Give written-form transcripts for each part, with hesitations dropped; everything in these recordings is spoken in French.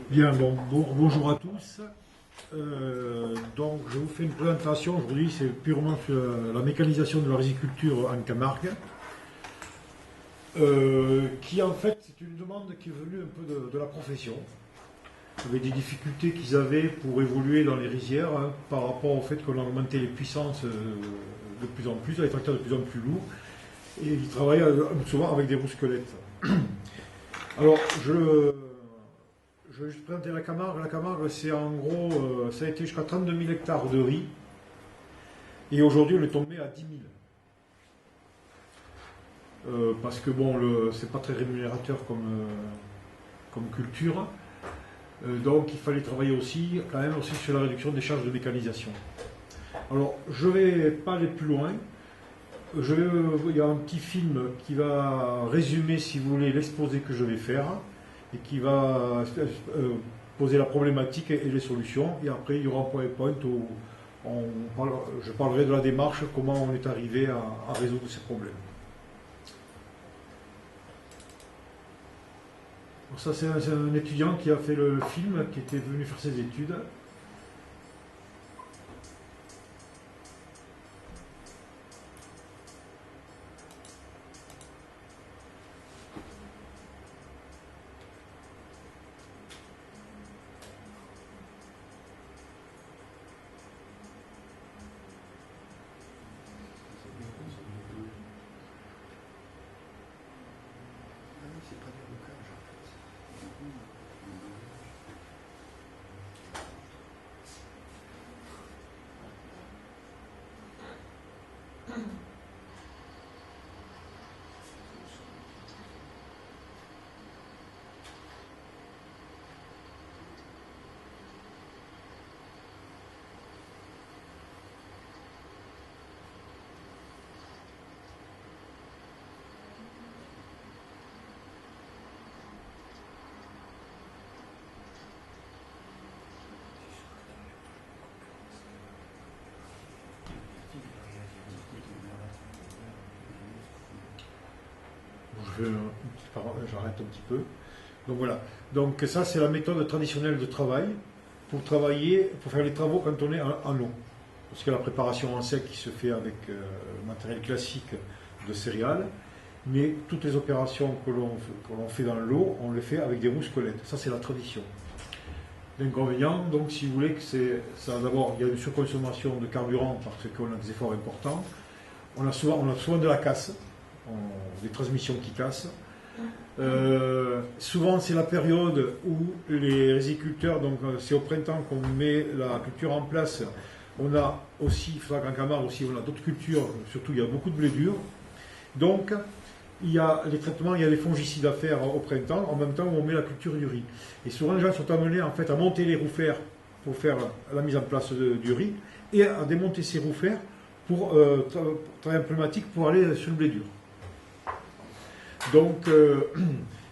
Bien, bonjour à tous. Donc, je vous fais une présentation. Aujourd'hui, c'est purement sur la mécanisation de la riziculture en Camargue, qui en fait, c'est une demande qui est venue un peu de la profession, avec des difficultés qu'ils avaient pour évoluer dans les rizières, hein, par rapport au fait qu'on a augmenté les puissances de plus en plus, les tracteurs de plus en plus lourds, et ils travaillent souvent avec des roues squelettes. Alors, je vais juste présenter la Camargue. La Camargue, c'est en gros, ça a été jusqu'à 32 000 hectares de riz. Et aujourd'hui, on est tombé à 10 000. Parce que bon, c'est pas très rémunérateur comme culture. Donc, il fallait travailler aussi, quand même, aussi sur la réduction des charges de mécanisation. Alors, je vais pas aller plus loin. Il y a un petit film qui va résumer, si vous voulez, l'exposé que je vais faire et qui va poser la problématique et les solutions. Et après, il y aura un PowerPoint où je parlerai de la démarche, comment on est arrivé à résoudre ces problèmes. Donc ça, c'est un étudiant qui a fait le film, qui était venu faire ses études. J'arrête un petit peu. Donc voilà. Donc ça, c'est la méthode traditionnelle de travail pour travailler, pour faire les travaux quand on est en eau. Parce qu'il y a la préparation en sec qui se fait avec le matériel classique de céréales, mais toutes les opérations que l'on fait dans l'eau, on les fait avec des roues squelettes. Ça, c'est la tradition. L'inconvénient, donc, si vous voulez, que c'est ça. D'abord, il y a une surconsommation de carburant parce qu'on a des efforts importants. On a souvent de la casse, des transmissions qui cassent. Souvent, c'est la période où les riziculteurs, donc c'est au printemps qu'on met la culture en place. On a aussi, il faudra qu'en Camargue aussi, on a d'autres cultures, surtout il y a beaucoup de blé dur. Donc, il y a les traitements, il y a les fongicides à faire au printemps, en même temps où on met la culture du riz. Et souvent, les gens sont amenés en fait à monter les roues-fers pour faire la mise en place du riz et à démonter ces roues-fers pour travailler en pneumatique pour aller sur le blé dur. Donc,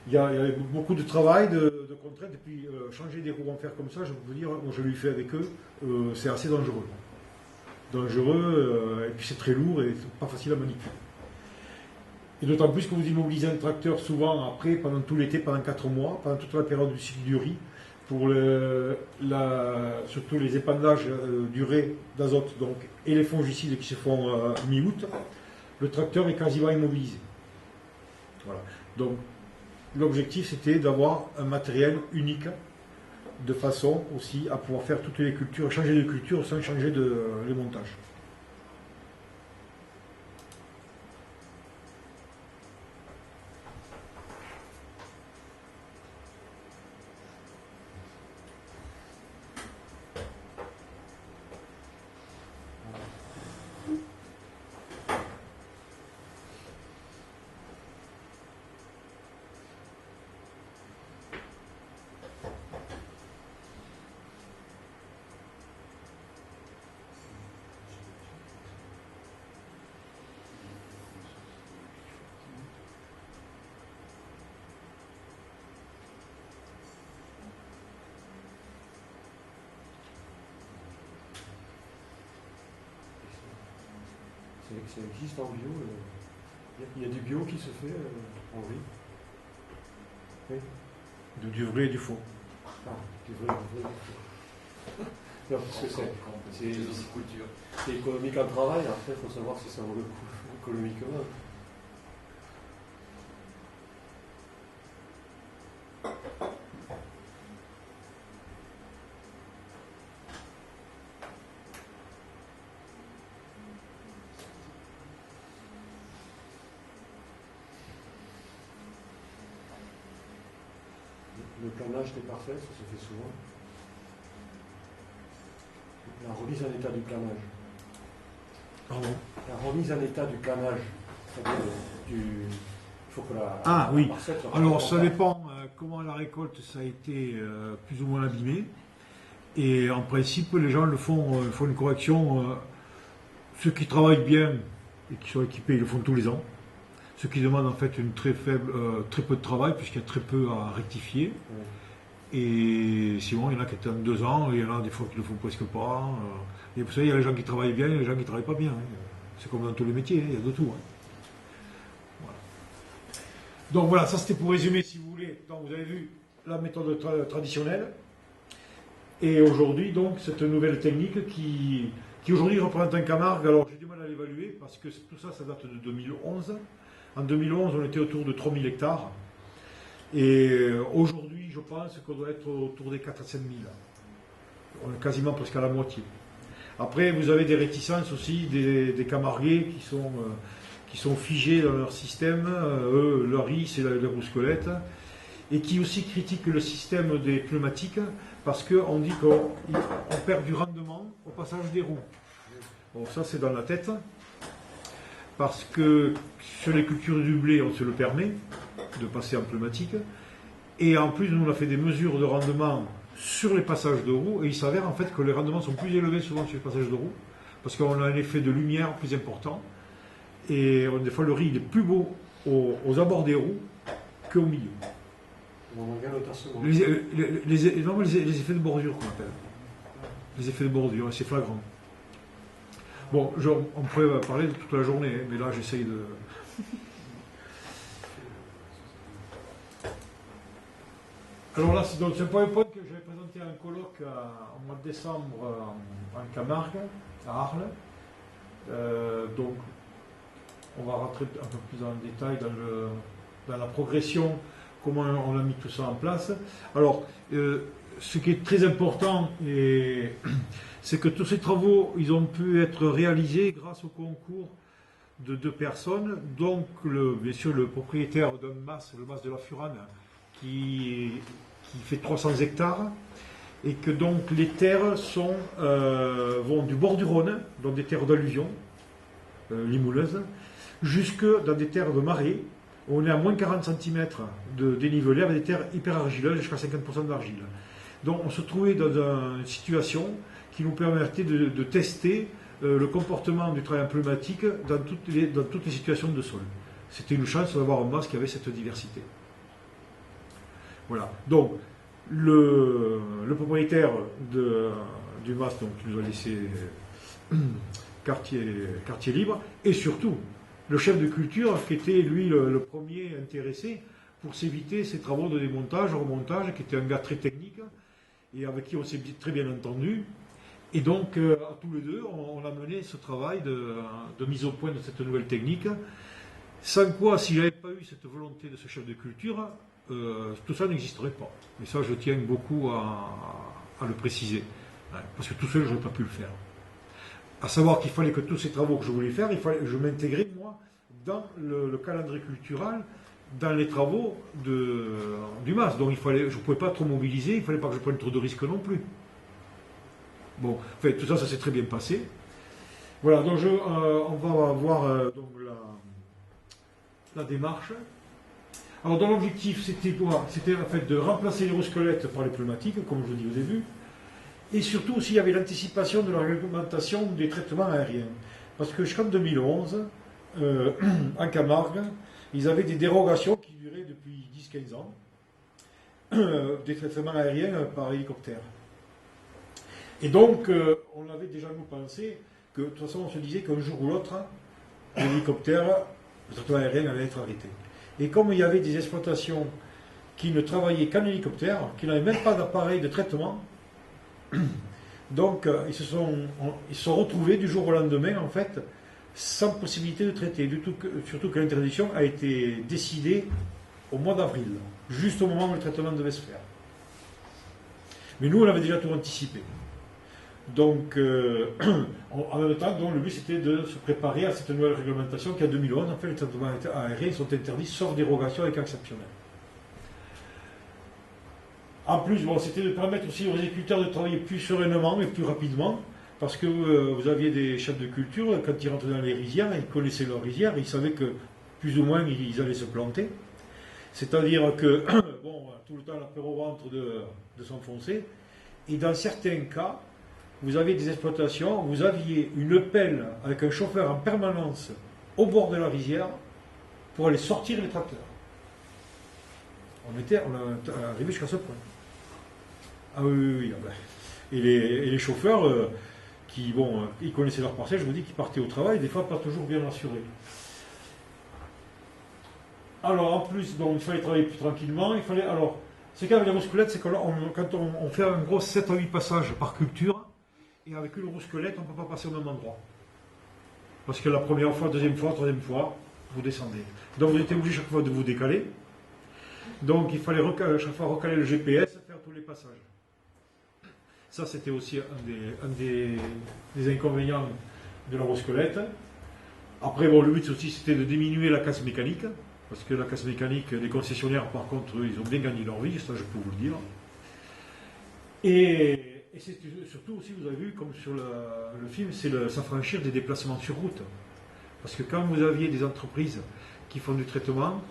il y a beaucoup de travail, de contraintes, et puis changer des roues en fer comme ça, je peux vous dire, moi je l'ai fait avec eux, c'est assez dangereux. Et puis c'est très lourd et pas facile à manipuler. Et d'autant plus que vous immobilisez un tracteur souvent après, pendant tout l'été, pendant 4 mois, pendant toute la période du cycle du riz, pour surtout les épandages d'urée, d'azote et les fongicides qui se font mi-août, le tracteur est quasiment immobilisé. Voilà. Donc l'objectif c'était d'avoir un matériel unique de façon aussi à pouvoir faire toutes les cultures, changer de culture sans changer les montages. Ça existe en bio. Il y a du bio qui se fait en riz. Oui. Du vrai et du faux. Ah, du vrai culture. Non, parce que c'est économique en travail, après il faut savoir si ça vaut le coup économiquement. Le planage n'est parfait, ça se fait souvent. La remise en état du planage. Pardon. La remise en état du planage. C'est-à-dire il faut que la parcelle soit Alors ça confortable. dépend comment la récolte ça a été plus ou moins abîmé. Et en principe, les gens font une correction. Ceux qui travaillent bien et qui sont équipés, ils le font tous les ans. Ce qui demande en fait une très peu de travail puisqu'il y a très peu à rectifier. Oui. Et sinon, il y en a qui attendent 2 ans, et il y en a des fois qui ne le font presque pas. Et vous savez, il y a les gens qui travaillent bien et les gens qui ne travaillent pas bien. C'est comme dans tous les métiers, il y a de tout. Voilà. Donc voilà, ça c'était pour résumer si vous voulez. Donc vous avez vu la méthode traditionnelle. Et aujourd'hui, donc, cette nouvelle technique qui aujourd'hui représente un Camargue. Alors j'ai du mal à l'évaluer parce que tout ça, ça date de 2011. En 2011, on était autour de 3000 hectares. Et aujourd'hui, je pense qu'on doit être autour des 4 à 5 000. On est quasiment presque à la moitié. Après, vous avez des réticences aussi des Camarguais qui sont figés dans leur système. Eux, leur riz, c'est les rousquelettes. Et qui aussi critiquent le système des pneumatiques parce qu'on dit qu'on perd du rendement au passage des roues. Bon, ça, c'est dans la tête. Parce que sur les cultures du blé, on se le permet de passer en pneumatique. Et en plus, nous, on a fait des mesures de rendement sur les passages de roues. Et il s'avère en fait que les rendements sont plus élevés souvent sur les passages de roues. Parce qu'on a un effet de lumière plus important. Et des fois, le riz il est plus beau aux abords des roues qu'au milieu. Les effets de bordure qu'on appelle. Les effets de bordure, c'est flagrant. Bon, on pourrait parler de toute la journée, mais là j'essaye de... Alors là, c'est un PowerPoint que j'avais présenté à un colloque au mois de décembre en Camargue, à Arles. Donc, on va rentrer un peu plus dans le détail dans la progression, comment on a mis tout ça en place. Alors, ce qui est très important, c'est que tous ces travaux, ils ont pu être réalisés grâce au concours de 2 personnes, donc bien sûr le propriétaire d'un mas, le mas de la Furane, qui fait 300 hectares, et que donc les terres vont du bord du Rhône, donc des terres d'alluvion, limouleuses, jusque dans des terres de marée. On est à moins 40 cm de dénivelé avec des terres hyper argileuses, jusqu'à 50% d'argile. Donc on se trouvait dans une situation qui nous permettait de tester le comportement du travail en pneumatique dans toutes les situations de sol. C'était une chance d'avoir un mas qui avait cette diversité. Voilà. Donc le propriétaire du mas donc, nous a laissé quartier libre, et surtout le chef de culture qui était lui le premier intéressé pour s'éviter ces travaux de démontage, remontage, qui était un gars très technique et avec qui on s'est très bien entendu. Et donc, à tous les deux, on a mené ce travail de mise au point de cette nouvelle technique, sans quoi, s'il n'y avait pas eu cette volonté de ce chef de culture, tout ça n'existerait pas. Et ça, je tiens beaucoup à le préciser, parce que tout seul, je n'aurais pas pu le faire. À savoir qu'il fallait que tous ces travaux que je voulais faire, je m'intégrais, moi, dans le calendrier culturel, dans les travaux du MAS. Donc je ne pouvais pas trop mobiliser, il ne fallait pas que je prenne trop de risques non plus. Bon, enfin, tout ça, ça s'est très bien passé. Voilà, donc on va voir donc la démarche. Alors, dans l'objectif, c'était quoi? C'était en fait de remplacer les rousquelettes par les pneumatiques, comme je vous dis au début. Et surtout, s'il y avait l'anticipation de la réglementation des traitements aériens. Parce que jusqu'en 2011, en Camargue, ils avaient des dérogations qui duraient depuis 10-15 ans, des traitements aériens par hélicoptère. Et donc, on avait déjà nous pensé que, de toute façon, on se disait qu'un jour ou l'autre, l'hélicoptère, le traitement aérien allait être arrêté. Et comme il y avait des exploitations qui ne travaillaient qu'en hélicoptère, qui n'avaient même pas d'appareil de traitement. Donc ils se sont retrouvés du jour au lendemain, en fait, sans possibilité de traiter, surtout que l'interdiction a été décidée au mois d'avril, juste au moment où le traitement devait se faire. Mais nous, on avait déjà tout anticipé. Donc, en même temps, donc, le but c'était de se préparer à cette nouvelle réglementation qui, en 2011, en fait, les traitements aériens sont interdits, sauf dérogation avec exceptionnel. En plus, bon, c'était de permettre aussi aux agriculteurs de travailler plus sereinement et plus rapidement, parce que vous aviez des chefs de culture, quand ils rentraient dans les rizières, ils connaissaient leurs rizières, ils savaient que plus ou moins ils allaient se planter. C'est-à-dire que, bon, tout le temps, la peur au ventre de s'enfoncer. Et dans certains cas, vous aviez des exploitations, vous aviez une pelle avec un chauffeur en permanence au bord de la rizière pour aller sortir les tracteurs. On est arrivé jusqu'à ce point. Ah oui. Ah ben. Et les chauffeurs, ils connaissaient leur parcelle, je vous dis qu'ils partaient au travail, des fois pas toujours bien assurés. Alors en plus, donc, il fallait travailler plus tranquillement, ce qu'avec les rousquelettes, c'est que quand on fait un gros 7 à 8 passages par culture, et avec une rousquelette, on ne peut pas passer au même endroit. Parce que la première fois, deuxième fois, troisième fois, vous descendez. Donc vous étiez obligé chaque fois de vous décaler. Donc il fallait chaque fois recaler le GPS, faire tous les passages. Ça, c'était aussi un des inconvénients de la rousquelette. Après, bon, le but aussi, c'était de diminuer la casse mécanique. Parce que la casse mécanique, les concessionnaires, par contre, eux, ils ont bien gagné leur vie, ça je peux vous le dire. Et c'est surtout aussi, vous avez vu, comme sur le film, c'est s'affranchir des déplacements sur route. Parce que quand vous aviez des entreprises qui font du traitement,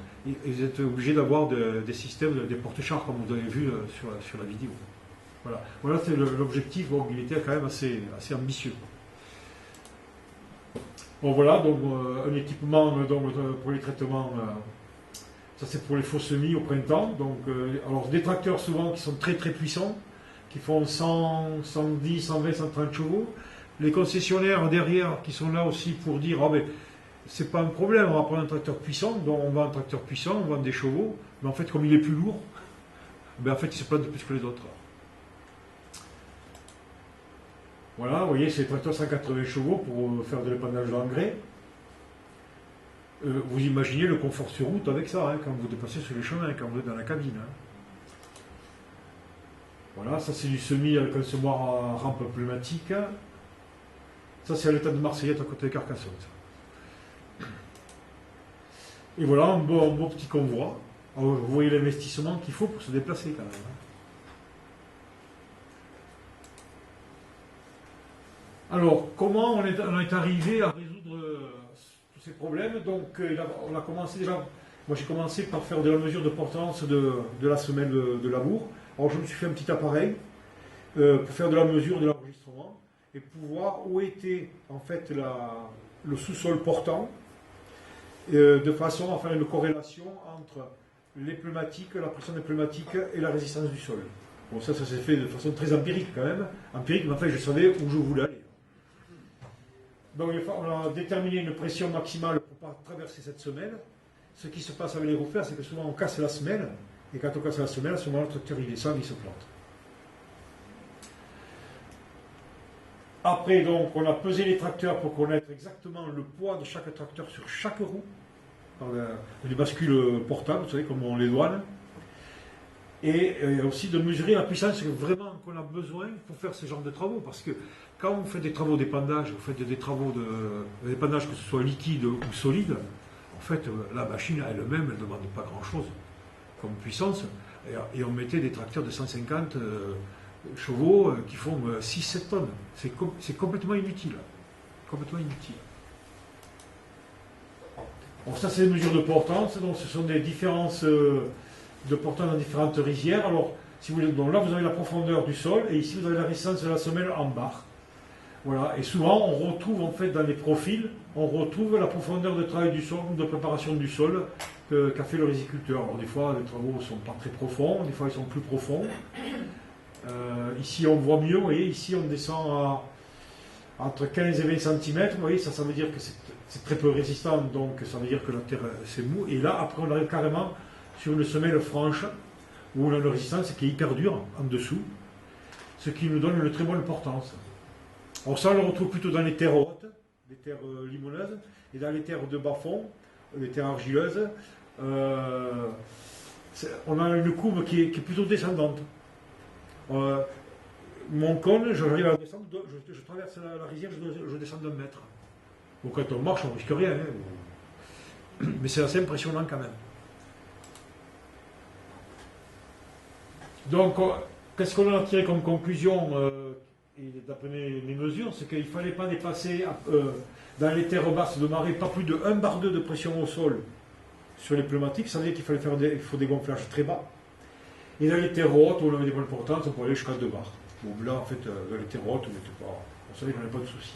ils étaient obligés d'avoir des systèmes, des porte-chars, comme vous avez vu sur la vidéo. Voilà c'est l'objectif, bon, il était quand même assez ambitieux. Bon voilà, donc un équipement pour les traitements, ça c'est pour les faux semis au printemps. Donc, alors des tracteurs souvent qui sont très très puissants, qui font 100, 110, 120, 130 chevaux. Les concessionnaires derrière qui sont là aussi pour dire c'est pas un problème, on va prendre un tracteur puissant, donc on vend un tracteur puissant, on vend des chevaux, mais en fait comme il est plus lourd, en fait il se plante de plus que les autres. Voilà, vous voyez, c'est le tracteur 180 chevaux pour faire de l'épandage d'engrais. Vous imaginez le confort sur route avec ça, hein, quand vous dépassez sur les chemins, quand vous êtes dans la cabine. Hein. Voilà, ça c'est du semis avec un semoir à rampe pneumatique. Ça c'est à l'état de Marseillette à côté de Carcassonne. Et voilà, un beau petit convoi. Alors, vous voyez l'investissement qu'il faut pour se déplacer quand même. Hein. Alors, comment on est arrivé à résoudre tous ces problèmes? Donc, on a commencé déjà. Moi, j'ai commencé par faire de la mesure de portance de la semelle de labour. Alors, je me suis fait un petit appareil pour faire de la mesure de l'enregistrement et pour voir où était en fait le sous-sol portant, de façon à faire une corrélation entre les pneumatiques, la pression des pneumatiques et la résistance du sol. Bon, ça s'est fait de façon très empirique quand même. Empirique, mais en fait, je savais où je voulais aller. Donc on a déterminé une pression maximale pour ne pas traverser cette semelle. Ce qui se passe avec les roufers, c'est que souvent on casse la semelle, et quand on casse la semelle, à ce moment-là, le tracteur il descend, il se plante. Après, donc, on a pesé les tracteurs pour connaître exactement le poids de chaque tracteur sur chaque roue, par des bascules portables, vous savez, comme on les douane. Et aussi de mesurer la puissance vraiment qu'on a besoin pour faire ce genre de travaux. Parce que quand vous faites des travaux d'épandage, vous faites des travaux d'épandage, que ce soit liquide ou solide, en fait, la machine elle-même, elle ne demande pas grand-chose comme puissance. Et on mettait des tracteurs de 150 chevaux qui font 6-7 tonnes. C'est complètement inutile. Complètement inutile. Bon, ça, c'est les mesures de portance. Donc, ce sont des différences de portance dans différentes rizières. Alors, si vous voulez, donc là, vous avez la profondeur du sol, et ici, vous avez la résistance de la semelle en barre. Voilà. Et souvent, on retrouve, en fait, dans les profils, on retrouve la profondeur de travail du sol, de préparation du sol qu'a fait le riziculteur. Alors, des fois, les travaux ne sont pas très profonds, des fois, ils sont plus profonds. Ici, on voit mieux, vous voyez, ici, on descend entre 15 et 20 cm, vous voyez, ça veut dire que c'est très peu résistant, donc ça veut dire que la terre, c'est mou. Et là, après, on arrive carrément sur une semelle franche, où on a une résistance qui est hyper dure en dessous, ce qui nous donne une très bonne portance. Alors ça, on le retrouve plutôt dans les terres hautes, les terres limoneuses, et dans les terres de bas-fond, les terres argileuses, on a une courbe qui est plutôt descendante. Mon cône, j'arrive à descendre, je traverse la rizière, je descends d'1 mètre. Donc quand on marche, on ne risque rien, hein. Mais c'est assez impressionnant quand même. Donc, qu'est-ce qu'on a tiré comme conclusion d'après mes mesures, c'est qu'il ne fallait pas dépasser dans les terres basses de marée pas plus de 1 bar 2 de pression au sol sur les pneumatiques, ça veut dire qu'il fallait faire des gonflages très bas. Et dans les terres hautes, où on avait des bonnes portances, on pouvait aller jusqu'à 2 bars. Bon, là, en fait, dans les terres hautes, on savait qu'on n'avait pas de soucis.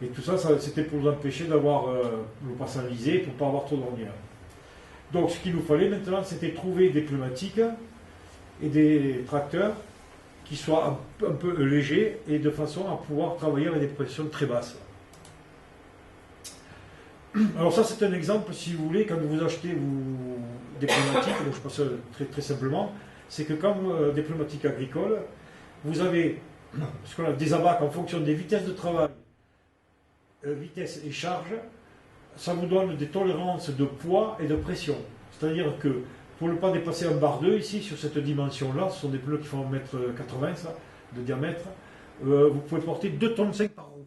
Et tout ça, c'était pour nous empêcher d'avoir le passant lisé, pour ne pas avoir trop d'ornières. Donc, ce qu'il nous fallait maintenant, c'était trouver des pneumatiques et des tracteurs qui soient un peu légers et de façon à pouvoir travailler avec des pressions très basses. Alors ça, c'est un exemple, si vous voulez, quand vous achetez des pneumatiques, donc je passe très, très simplement, c'est que quand des pneumatiques agricoles, vous avez ce qu'on a des abacs en fonction des vitesses de travail, vitesse et charge, ça vous donne des tolérances de poids et de pression. C'est-à-dire que pour ne pas dépasser 1 bar 2, ici, sur cette dimension-là, ce sont des pneus qui font 1,80 m de diamètre, vous pouvez porter 2,5 tonnes par roue.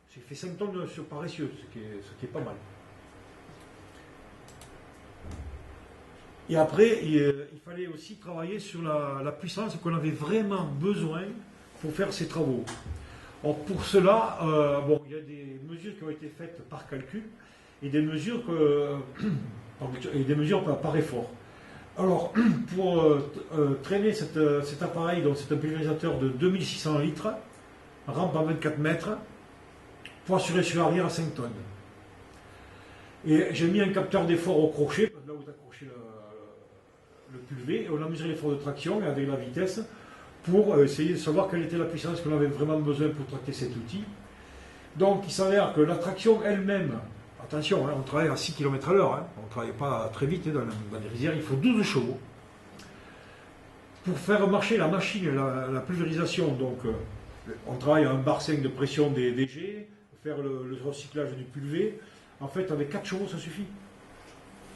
Ça fait 5 tonnes par essieu, ce qui est pas mal. Et après, il fallait aussi travailler sur la puissance qu'on avait vraiment besoin pour faire ces travaux. Alors pour cela, il y a des mesures qui ont été faites par calcul et des mesures, par effort. Alors, pour traîner cet appareil, donc c'est un pulvérisateur de 2600 litres, rampe à 24 mètres, poids sur essieu arrière à 5 tonnes. Et j'ai mis un capteur d'effort au crochet, là où vous accrochez le pulvé, et on a mesuré l'effort de traction avec la vitesse pour essayer de savoir quelle était la puissance qu'on avait vraiment besoin pour tracter cet outil. Donc il s'avère que la traction elle-même, attention, on travaille à 6 km à l'heure, on ne travaille pas très vite dans les rizières, il faut 12 chevaux. Pour faire marcher la machine, la pulvérisation, donc on travaille à 1 bar 5 de pression des jets, faire le recyclage du pulvé, en fait avec 4 chevaux ça suffit.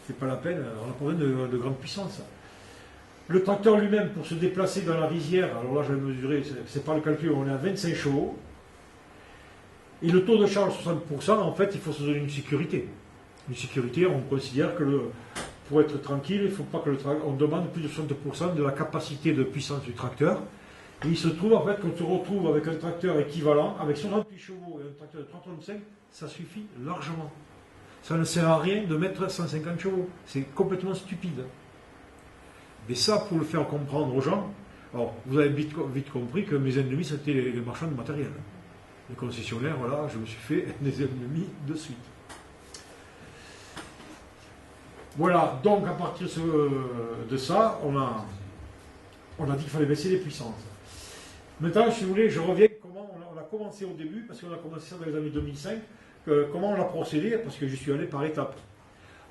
C'est pas la peine, on n'a pas besoin de grande puissance. Le tracteur lui-même, pour se déplacer dans la rizière, alors là je vais mesurer, c'est pas le calcul, on est à 25 chevaux. Et le taux de charge 60%, en fait, il faut se donner une sécurité. Une sécurité, on considère que pour être tranquille, il ne faut pas que on demande plus de 60% de la capacité de puissance du tracteur. Et il se trouve en fait qu'on se retrouve avec un tracteur équivalent, avec 68 chevaux et un tracteur de 3,5 tonnes, ça suffit largement. Ça ne sert à rien de mettre 150 chevaux. C'est complètement stupide. Mais ça, pour le faire comprendre aux gens, alors, vous avez vite compris que mes ennemis, c'était les marchands de matériel. Les concessionnaires, voilà, je me suis fait des ennemis de suite. Voilà, donc à partir de ça, on a dit qu'il fallait baisser les puissances. Maintenant, si vous voulez, je reviens comment on a commencé au début, parce qu'on a commencé ça dans les années 2005, comment on a procédé, parce que je suis allé par étapes.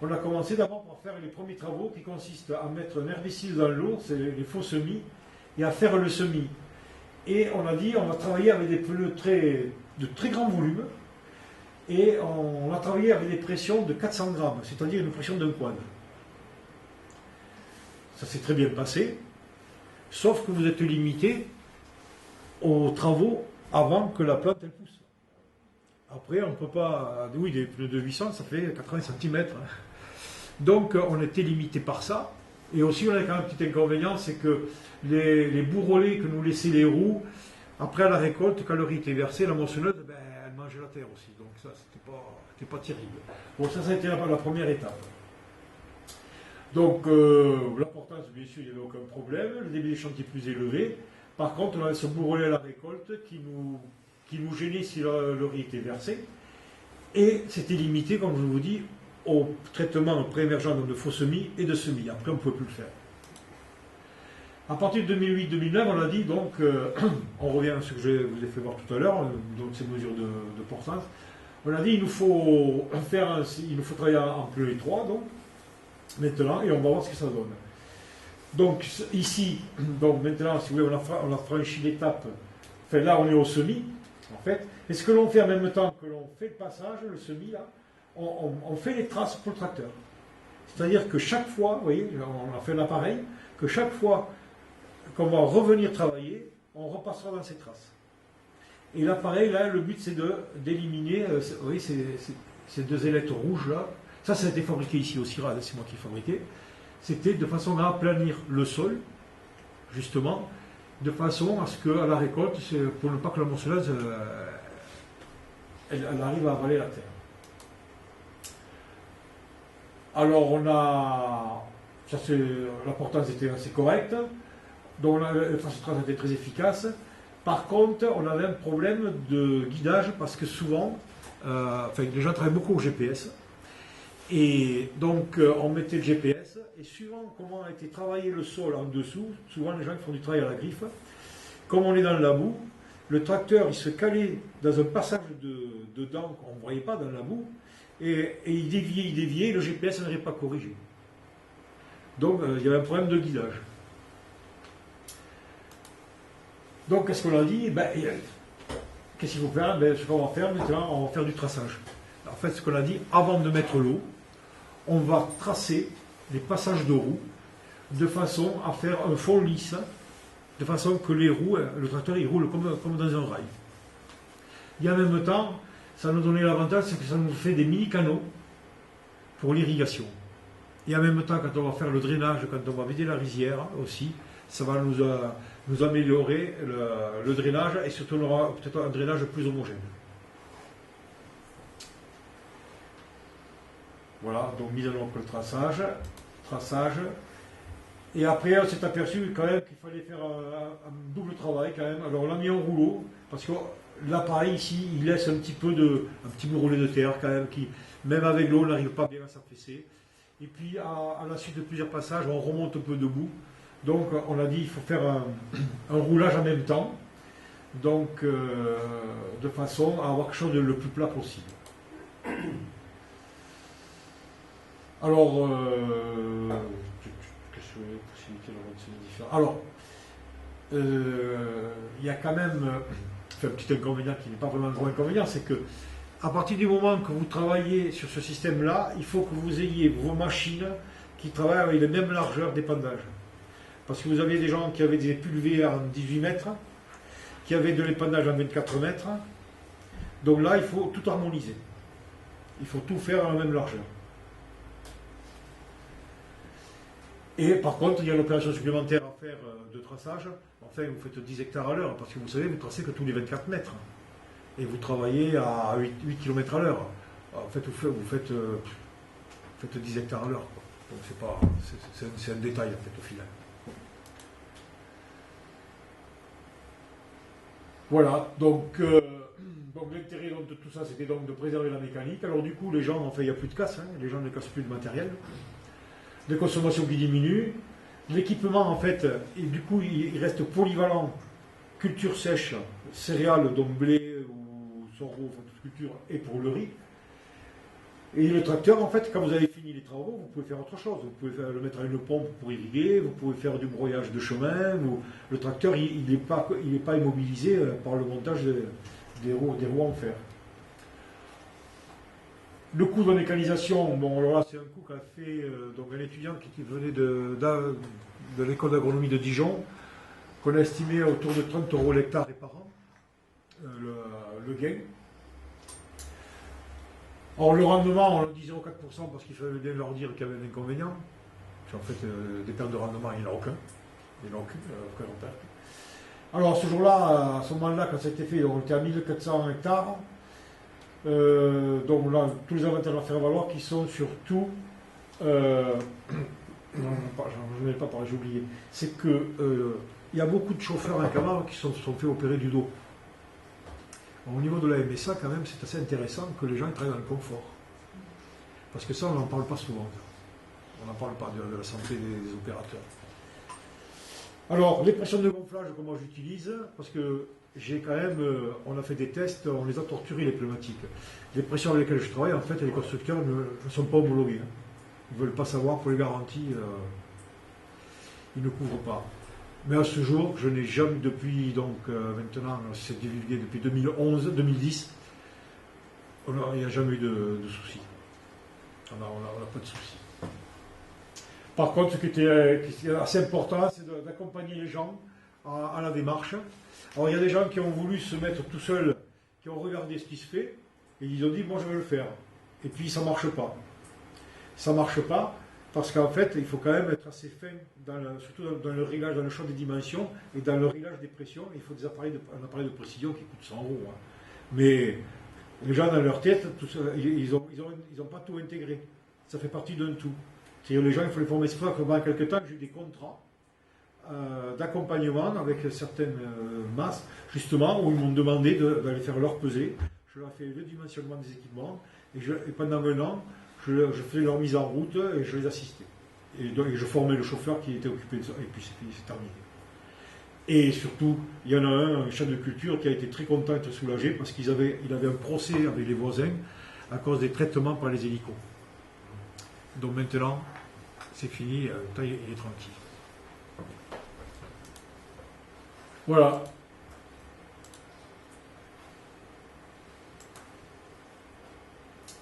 On a commencé d'abord par faire les premiers travaux qui consistent à mettre un herbicide dans l'eau, c'est les faux semis, et à faire le semis. Et on a dit, on va travailler avec des pneus de très grand volume, et on a travaillé avec des pressions de 400 grammes, c'est-à-dire une pression d'un quad. Ça s'est très bien passé, sauf que vous êtes limité aux travaux avant que la plante elle pousse. Après, on ne peut pas... Oui, des pneus de 800, ça fait 80 cm. Donc, on était limité par ça. Et aussi, on a quand même un petit inconvénient, c'est que les bourrelets que nous laissaient les roues, après à la récolte, quand le riz était versé, la moissonneuse, elle mangeait la terre aussi. Donc ça, c'était pas terrible. Bon, ça a été la première étape. Donc, l'importance, bien sûr, il n'y avait aucun problème. Le débit des chantiers plus élevé. Par contre, on avait ce bourrelet à la récolte qui nous gênait si le riz était versé. Et c'était limité, comme je vous dis, au traitement pré-émergent de faux semis et de semis. Après, on ne pouvait plus le faire. À partir de 2008-2009, on a dit, donc, on revient à ce que je vous ai fait voir tout à l'heure, donc ces mesures de portance. On a dit, il nous faut travailler en pneus étroits, donc, maintenant, et on va voir ce que ça donne. Donc ici, donc maintenant, si vous voulez, on a franchi l'étape. Enfin là, on est au semis, en fait. Et ce que l'on fait en même temps que l'on fait le passage, le semis, là, on fait les traces pour le tracteur. C'est-à-dire que chaque fois, vous voyez, on a fait l'appareil, que chaque fois qu'on va revenir travailler, on repassera dans ces traces. Et l'appareil, là, le but, c'est d'éliminer, vous voyez, ces deux ailettes rouges, là. Ça a été fabriqué ici au CIRAD, c'est moi qui ai fabriqué. C'était de façon à aplanir le sol, justement, de façon à ce qu'à la récolte, pour ne pas que la moissonneuse elle arrive à avaler la terre. Alors on a, ça c'est, l'importance était assez correcte, donc le traçage était très efficace. Par contre, on avait un problème de guidage parce que souvent, les gens travaillent beaucoup au GPS. Et donc on mettait le GPS et suivant comment a été travaillé le sol en dessous, souvent les gens qui font du travail à la griffe, comme on est dans la boue, le tracteur il se calait dans un passage de dents qu'on ne voyait pas dans la boue et il déviait, le GPS n'arrivait pas à corriger. Donc il y avait un problème de guidage. Donc qu'est-ce qu'on a dit? Qu'est-ce qu'il faut faire? Ce qu'on va faire maintenant, on va faire du traçage. En fait, ce qu'on a dit, avant de mettre l'eau, on va tracer les passages de roues de façon à faire un fond lisse, de façon que les roues, le tracteur, il roule comme dans un rail. Et en même temps, ça nous donnait l'avantage, c'est que ça nous fait des mini-canaux pour l'irrigation. Et en même temps, quand on va faire le drainage, quand on va vider la rizière aussi, ça va nous améliorer le drainage et surtout on aura peut-être un drainage plus homogène. Voilà, donc mise en œuvre le traçage. Et après, on s'est aperçu quand même qu'il fallait faire un double travail quand même. Alors on l'a mis en rouleau, parce que l'appareil ici, il laisse un petit bourrelet de terre quand même, qui, même avec l'eau, n'arrive pas bien à s'affaisser. Et puis à la suite de plusieurs passages, on remonte un peu debout. Donc on a dit il faut faire un roulage en même temps, donc de façon à avoir quelque chose de le plus plat possible. Alors, qu'est-ce que les possibilités de rendre différent? Alors, il y a quand même un petit inconvénient qui n'est pas vraiment un gros inconvénient, c'est que à partir du moment que vous travaillez sur ce système-là, il faut que vous ayez vos machines qui travaillent avec la même largeur d'épandage. Parce que vous avez des gens qui avaient des pulvées en 18 mètres, qui avaient de l'épandage en 24 mètres. Donc là, il faut tout harmoniser. Il faut tout faire à la même largeur. Et par contre, il y a l'opération supplémentaire à faire de traçage. Enfin, vous faites 10 hectares à l'heure, parce que vous savez, vous tracez que tous les 24 mètres. Et vous travaillez à 8 km à l'heure. En fait, vous faites 10 hectares à l'heure. Donc c'est un détail, en fait, au final. Voilà, donc l'intérêt de tout ça, c'était donc de préserver la mécanique. Alors du coup, les gens, enfin, il n'y a plus de casse, les gens ne cassent plus de matériel. De consommation qui diminue. L'équipement, en fait, et du coup, il reste polyvalent. Culture sèche, céréales, donc blé ou sorgho, enfin, toute culture, et pour le riz. Et le tracteur, en fait, quand vous avez fini les travaux, vous pouvez faire autre chose. Vous pouvez le mettre à une pompe pour irriguer, vous pouvez faire du broyage de chemin. Le tracteur, il n'est pas immobilisé par le montage des roues en fer. Le coût de mécanisation, bon, alors là, c'est un coût qu'a fait donc un étudiant qui venait de l'école d'agronomie de Dijon, qu'on a estimé autour de 30 € l'hectare et par an, le gain. Alors le rendement, on le disait au 4% parce qu'il fallait bien leur dire qu'il y avait un inconvénient. En fait, des pertes de rendement, il n'y en a aucun. Il n'y en a aucun perte. Alors ce jour-là, à ce moment-là, quand ça a été fait, on était à 1400 hectares. Donc là, tous les avantages à faire valoir qui sont surtout. Non, je n'en ai pas parlé, j'ai oublié. C'est que il y a beaucoup de chauffeurs en Camargue qui se sont fait opérer du dos. Au niveau de la MSA, quand même, c'est assez intéressant que les gens travaillent dans le confort. Parce que ça, on n'en parle pas souvent. On n'en parle pas de la santé des opérateurs. Alors, les pressions de gonflage, comment j'utilise? Parce que j'ai quand même, on a fait des tests, on les a torturés, les pneumatiques. Les pressions avec lesquelles je travaille, en fait, les constructeurs ne sont pas homologués. Ils ne veulent pas savoir pour les garanties. il ne couvre pas. Mais à ce jour, je n'ai jamais, depuis, donc maintenant, c'est divulgué depuis 2011, 2010, il n'y a jamais eu de soucis. On n'a pas de soucis. Par contre, ce qui était assez important, c'est d'accompagner les gens à la démarche. Alors, il y a des gens qui ont voulu se mettre tout seuls, qui ont regardé ce qui se fait, et ils ont dit, moi je vais le faire. Et puis, ça ne marche pas. Ça ne marche pas, parce qu'en fait, il faut quand même être assez fin, surtout dans le réglage, dans le choix des dimensions, et dans le réglage des pressions. Il faut un appareil de précision qui coûte 100 €. Hein. Mais les gens, dans leur tête, ils n'ont pas tout intégré. Ça fait partie d'un tout. C'est-à-dire les gens, il faut les former. C'est pour ça que pendant quelques temps, j'ai eu des contrats d'accompagnement avec certaines masses, justement, où ils m'ont demandé d'aller faire leur pesée. Je leur ai fait le dimensionnement des équipements, et pendant un an, je faisais leur mise en route et je les assistais. Et je formais le chauffeur qui était occupé de ça, et puis c'est terminé. Et surtout, il y en a un chef de culture, qui a été très content et très soulagé, parce il avait un procès avec les voisins à cause des traitements par les hélicos. Donc maintenant, c'est fini, il est tranquille. Voilà.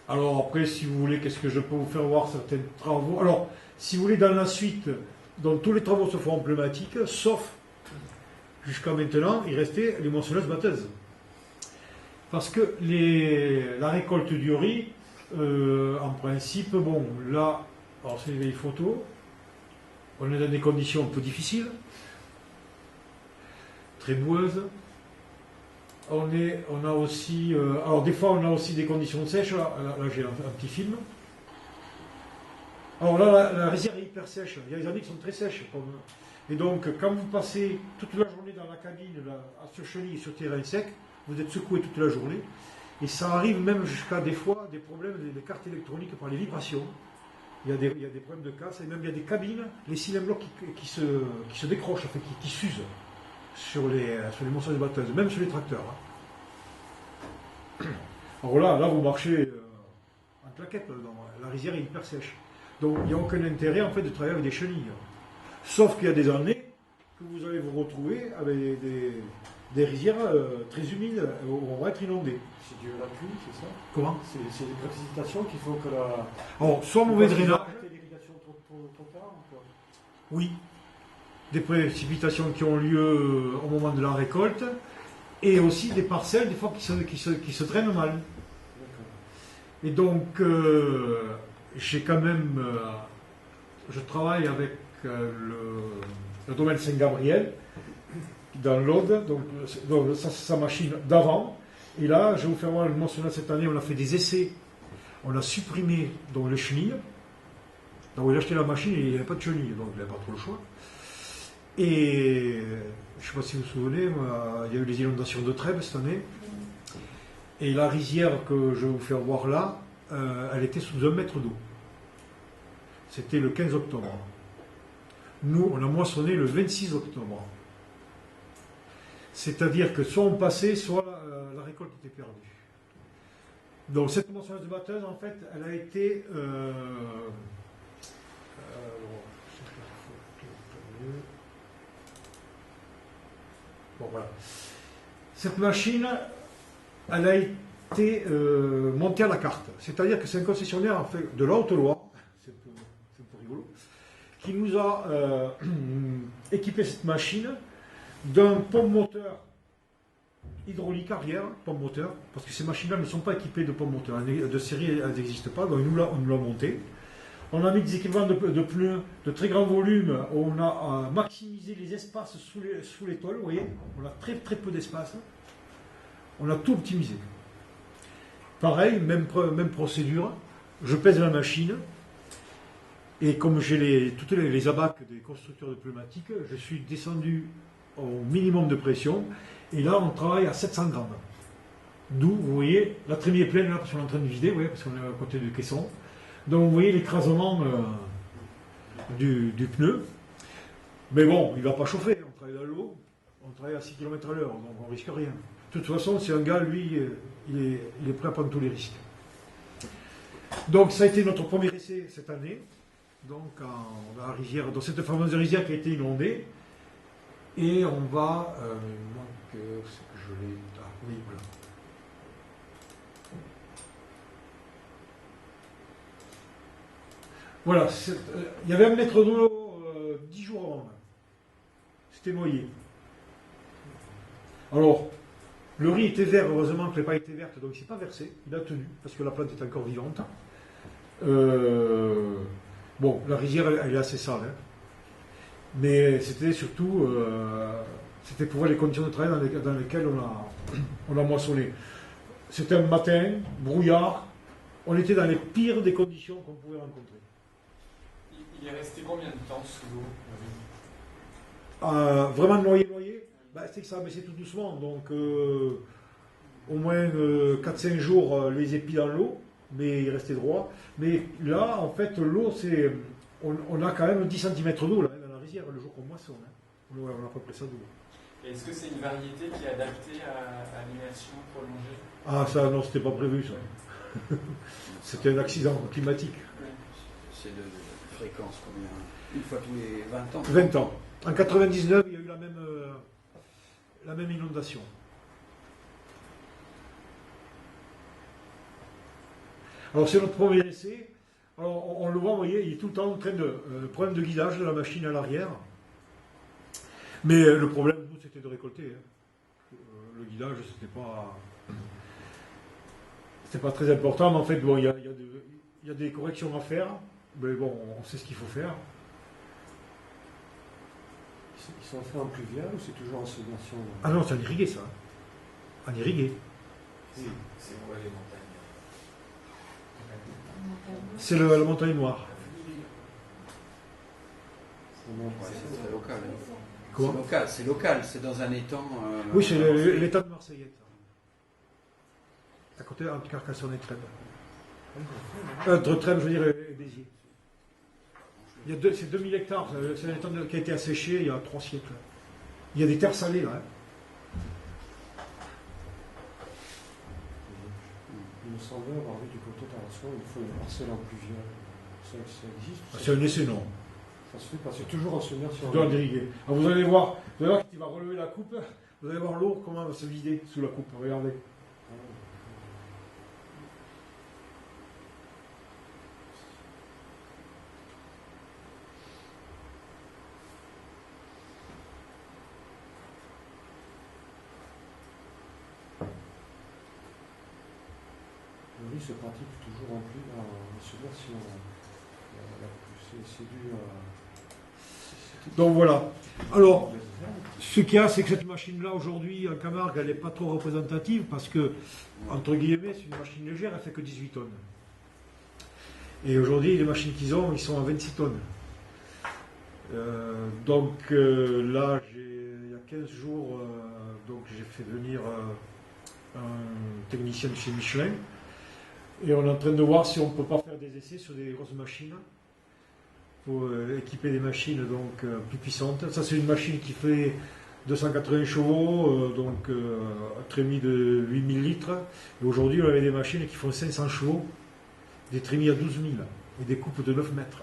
Alors après, si vous voulez, qu'est-ce que je peux vous faire voir certains travaux? Alors, si vous voulez, dans la suite, donc tous les travaux se font en pneumatique, sauf, jusqu'à maintenant, il restait les moissonneuses batteuses. Parce que la récolte du riz, en principe, bon, là, alors c'est les photos, on est dans des conditions un peu difficiles, très boueuses. On a aussi, alors des fois on a aussi des conditions sèches, là j'ai un petit film. Alors là, la rizière est hyper sèche, il y a des années qui sont très sèches. Et donc quand vous passez toute la journée dans la cabine, là, sur chenille et sur terrain sec, vous êtes secoué toute la journée. Et ça arrive même jusqu'à des fois des problèmes des cartes électroniques par les vibrations. Il y a des problèmes de casse, et même il y a des cabines, les cylindres qui se décrochent, en fait, qui s'usent sur les moissonneuses batteuses, même sur les tracteurs. Hein. Alors là vous marchez en claquette, la rizière est hyper sèche. Donc il n'y a aucun intérêt en fait de travailler avec des chenilles. Sauf qu'il y a des années que vous allez vous retrouver avec des rizières très humides où on va être inondé. C'est dû à la pluie, c'est ça? Comment? C'est les précipitations qui font que la... Alors, soit mauvais drainage... l'irrigation trop tard ou quoi? Oui. Des précipitations qui ont lieu au moment de la récolte, et aussi des parcelles, des fois, qui se drainent mal. Et donc, j'ai quand même... je travaille avec le domaine Saint-Gabriel, dans l'Aude, donc ça c'est sa machine d'avant. Et là, je vais vous faire voir le moissonneur cette année, on a fait des essais. On a supprimé donc, les chenilles. Donc il a acheté la machine et il n'y avait pas de chenilles, donc il n'avait pas trop le choix. Et je ne sais pas si vous vous souvenez, il y a eu les inondations de Trèbes cette année. Et la rizière que je vais vous faire voir là, elle était sous 1 mètre d'eau. C'était le 15 octobre. Nous, on a moissonné le 26 octobre. C'est-à-dire que soit on passait, soit la récolte était perdue. Donc cette moissonneuse batteuse, en fait, elle a été... bon, voilà. Cette machine, elle a été montée à la carte. C'est-à-dire que c'est un concessionnaire en fait, de la Haute-Loire, c'est un peu rigolo, qui nous a équipé cette machine d'un pompe moteur hydraulique arrière, pompe moteur, parce que ces machines-là ne sont pas équipées de pompe moteur. De série, elles n'existent pas, donc on nous l'a monté. On a mis des équipements de pneus de très grand volume, on a maximisé les espaces sous les tôles, vous voyez, on a très très peu d'espace. On a tout optimisé. Pareil, même procédure, je pèse la machine, et comme j'ai toutes les abacs des constructeurs de pneumatiques, je suis descendu au minimum de pression, et là on travaille à 700 grammes. D'où, vous voyez, la trémie est pleine là, parce qu'on est en train de vider, vous voyez, parce qu'on est à côté du caisson. Donc vous voyez l'écrasement du pneu. Mais bon, il ne va pas chauffer, on travaille dans l'eau, on travaille à 6 km à l'heure, donc on ne risque rien. De toute façon, c'est un gars, lui, il est prêt à prendre tous les risques. Donc ça a été notre premier essai cette année. donc dans la rizière, dans cette fameuse rizière qui a été inondée. Et on va. Il manque. C'est que je l'ai. Ah oui, voilà. Voilà, il y avait un mètre d'eau 10 jours avant. C'était noyé. Alors, le riz était vert, heureusement que les pailles étaient vertes, donc il ne s'est pas versé. Il a tenu, parce que la plante est encore vivante. Bon, la rizière, elle est assez sale. Hein. Mais c'était surtout. C'était pour voir les conditions de travail dans lesquelles on a moissonné. C'était un matin, brouillard. On était dans les pires des conditions qu'on pouvait rencontrer. Il est resté combien de temps sous l'eau? Vraiment noyé, c'est que ça a baissé tout doucement. Donc, au moins 4-5 jours, les épis dans l'eau, mais il restait droit. Mais là, en fait, l'eau, c'est. On a quand même 10 cm d'eau là, dans la rizière le jour qu'on moissonne. Hein. On a à peu près ça d'eau. Est-ce que c'est une variété qui est adaptée à l'immersion prolongée? Ah, ça, non, c'était pas prévu, ça. C'était un accident climatique. C'est de fréquence combien? Une fois tous les 20 ans? 20 ans. En 99, il y a eu la même inondation. Alors, c'est notre premier essai. Alors, on le voit, vous voyez, il est tout le temps en train de. Problème de guidage de la machine à l'arrière. Mais le problème, nous, c'était de récolter. Hein. Le guidage, c'était pas très important, mais en fait, bon, il y a des corrections à faire. Mais bon, on sait ce qu'il faut faire. Ils sont faits en pluvial ou c'est toujours en submersion? Ah non, c'est en irrigué, ça. En irrigué. C'est quoi les montagnes? C'est la montagne noire. C'est local. Quoi? C'est local, c'est dans un étang. Oui, c'est l'état de Marseillette. À côté entre Carcassonne et Trèbes. Entre Trèbes, je veux dire, et Béziers. C'est 2000 hectares, c'est un étang qui a été asséché il y a 3 siècles. Il y a des terres salées là. Hein. Il me semblait avoir vu du côté d'Arasson, il faut une parcelle en pluvial. Ça existe? C'est un essai, non. Ça se fait pas, c'est toujours en submersion. Doit irriguer. Alors vous allez voir quand il va relever la coupe, vous allez voir l'eau comment elle va se vider sous la coupe. Regardez. Le riz se pratique toujours en plus en submersion. C'est dû à. Donc voilà. Alors, ce qu'il y a, c'est que cette machine-là, aujourd'hui, en Camargue, elle n'est pas trop représentative parce que, entre guillemets, c'est une machine légère, elle fait que 18 tonnes. Et aujourd'hui, les machines qu'ils ont, ils sont à 26 tonnes. Là, il y a 15 jours, j'ai fait venir un technicien de chez Michelin. Et on est en train de voir si on ne peut pas faire des essais sur des grosses machines pour équiper des machines plus puissantes. Ça, c'est une machine qui fait 280 chevaux, un trémie de 8000 litres. Et aujourd'hui, on avait des machines qui font 500 chevaux, des trémies à 12 000 et des coupes de 9 mètres.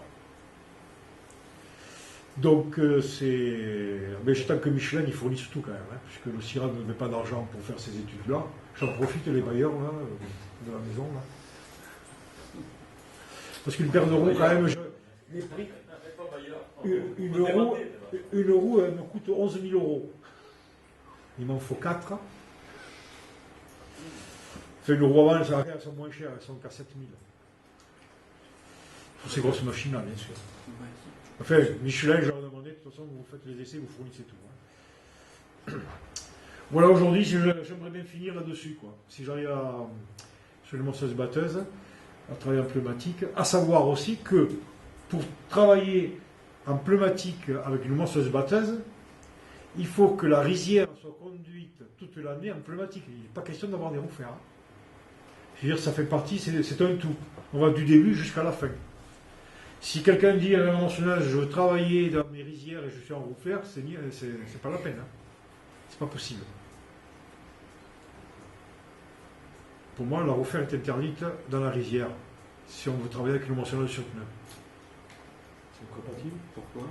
Donc, mais j'attends que Michelin il fournisse tout quand même, hein, puisque le CIRA ne met pas d'argent pour faire ces études-là. J'en profite, les bailleurs là, de la maison. Là. Parce qu'une paire de roues, quand même, les prix. Une roue elle me coûte 11 000 €. Il m'en faut 4. Une roue avant, elles sont moins chères, elles sont qu'à 7 000. Pour ces grosses machines-là, bien sûr. Enfin, Michelin, je leur ai demandé, de toute façon, vous faites les essais, vous fournissez tout. Hein. Voilà, aujourd'hui, j'aimerais bien finir là-dessus, quoi. Si j'arrive sur les moissonneuses batteuses, à travailler en pneumatique, à savoir aussi que pour travailler en pneumatique avec une moissonneuse batteuse, il faut que la rizière soit conduite toute l'année en pneumatique. Il n'est pas question d'avoir des roues fer. Hein. Je veux dire, ça fait partie, c'est un tout. On va du début jusqu'à la fin. Si quelqu'un dit à la moissonneuse, je veux travailler dans mes rizières et je suis en roue fer, c'est pas la peine. Hein. C'est pas possible. Pour moi, la roue fer est interdite dans la rizière, si on veut travailler avec une moissonneuse sur pneu. C'est compatible. Pourquoi?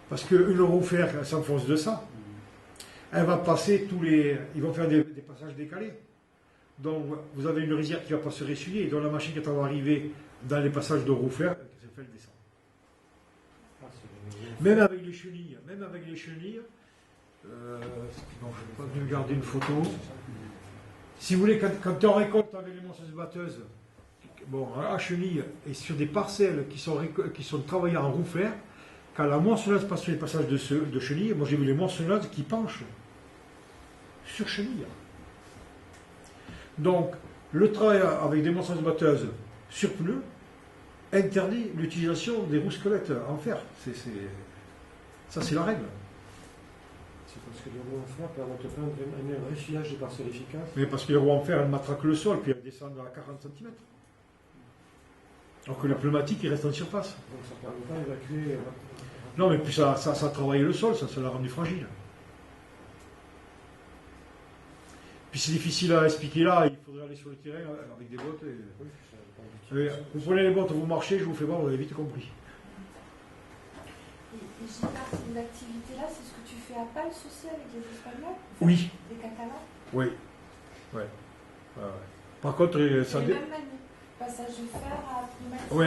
Parce qu'une roue fer, elle s'enfonce de ça. Elle va passer ils vont faire des passages décalés. Donc vous avez une rizière qui ne va pas se ressuyer, et donc la machine, quand elle va arriver dans les passages de roue fer, elle fait le descend. Même avec les chenilles, bon, je n'ai pas dû garder une photo. Si vous voulez, quand on récolte avec les moissonneuses batteuses, bon, à chenilles et sur des parcelles qui sont travaillées en roue fer, quand la moissonneuse passe sur les passages de chenilles, moi j'ai vu les moissonneuses qui penchent sur chenilles. Donc, le travail avec des moissonneuses batteuses sur pneus interdit l'utilisation des roues squelettes en fer. Ça, c'est la règle. C'est parce que les roues en fer permettent pas un ressuyage des parcelles efficaces. Mais parce que les roues en fer, elles matraquent le sol, puis elles descendent à 40 cm. Alors que la pneumatique, il reste en surface. Donc ça ne permet pas d'évacuer. Non, mais puis ça travaille le sol, ça l'a rendu fragile. Puis c'est difficile à expliquer là, il faudrait aller sur le terrain avec des bottes. Vous prenez les bottes, vous marchez, je vous fais voir, vous avez vite compris. Et j'ai partie des activités là, c'est ce que tu fais à Pals aussi avec les Espagnols? Oui. Des Catalans? Oui. Ouais. Par contre, ça. C'est les mêmes manies. Passage de fer à pneumatique. Oui.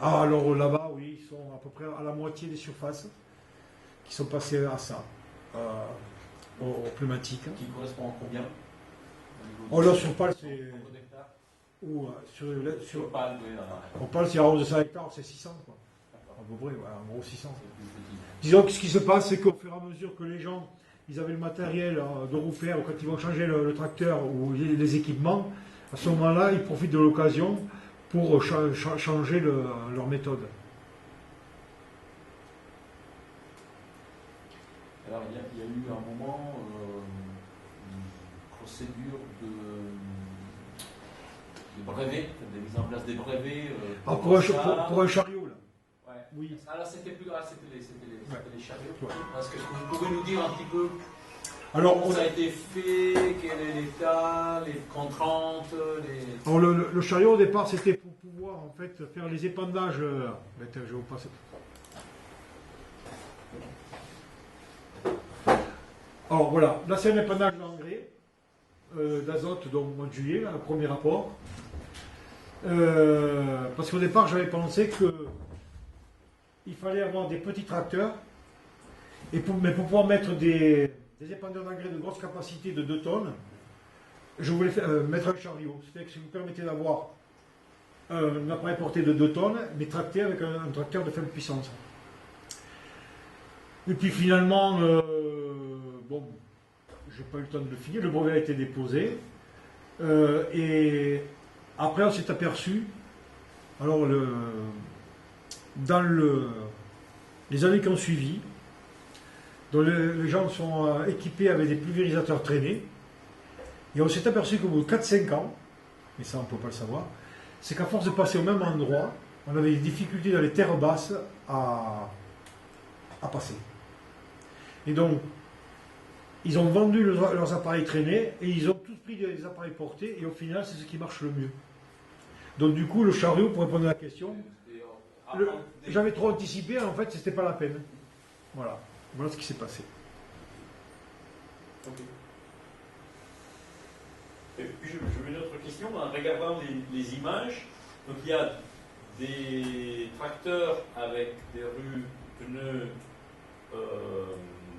Ah, alors là-bas, oui, ils sont à peu près à la moitié des surfaces qui sont passées à ça, aux pneumatiques. Qui correspond à combien? Oh là, sur Pal, c'est. Ou sur Pal, oui. On parle, c'est à 1100 hectares, c'est 600, quoi. À peu près, en gros 600. Disons que ce qui se passe, c'est qu'au fur et à mesure que les gens, ils avaient le matériel de roue fer, ou quand ils vont changer le tracteur ou les équipements, à ce moment-là, ils profitent de l'occasion pour changer leur méthode. Alors, il y a eu un moment une procédure de brevets, de mise en place des brevets. Pour un chariot, là. Ouais. Oui. Alors, c'était les chariots. Ouais. Parce que vous pouvez nous dire un petit peu Alors, comment ça a été fait, quel est l'état, les contraintes, Alors le chariot au départ c'était pour pouvoir en fait faire les épandages. Je vais vous passer. Alors voilà, là c'est un épandage d'engrais, d'azote, donc au mois de juillet, là, le premier rapport. Parce qu'au départ j'avais pensé qu'il fallait avoir des petits tracteurs, mais pour pouvoir mettre des épandeurs d'engrais de grosse capacité de 2 tonnes, je voulais mettre un chariot. C'est-à-dire que ça vous permettait d'avoir un appareil porté de 2 tonnes, mais tracté avec un tracteur de faible puissance. Et puis finalement, bon, j'ai pas eu le temps de le finir, le brevet a été déposé. Et après, on s'est aperçu, alors dans les années qui ont suivi, dont les gens sont équipés avec des pulvérisateurs traînés, et on s'est aperçu qu'au bout de 4-5 ans, mais ça on ne peut pas le savoir, c'est qu'à force de passer au même endroit, on avait des difficultés dans les terres basses à passer. Et donc, ils ont vendu leurs appareils traînés et ils ont tous pris des appareils portés et au final, c'est ce qui marche le mieux. Donc du coup, le chariot, pour répondre à la question, j'avais trop anticipé, en fait, c'était pas la peine. Voilà ce qui s'est passé. Okay. Et puis je une autre question, en regardant les images, donc il y a des tracteurs avec des rues pneus